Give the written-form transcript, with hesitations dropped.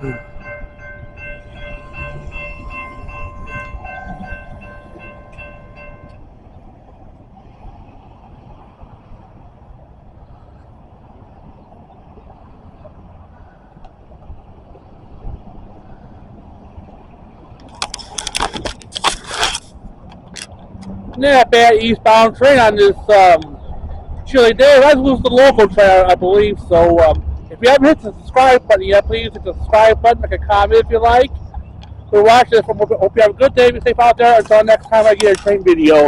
Not bad eastbound train on this chilly day. Let's lose the local train, I believe. So if you haven't hit the subscribe button yet, please hit the subscribe button. Make a comment if you like. For watching this, hope you have a good day. Be safe out there. Until next time I get a train video.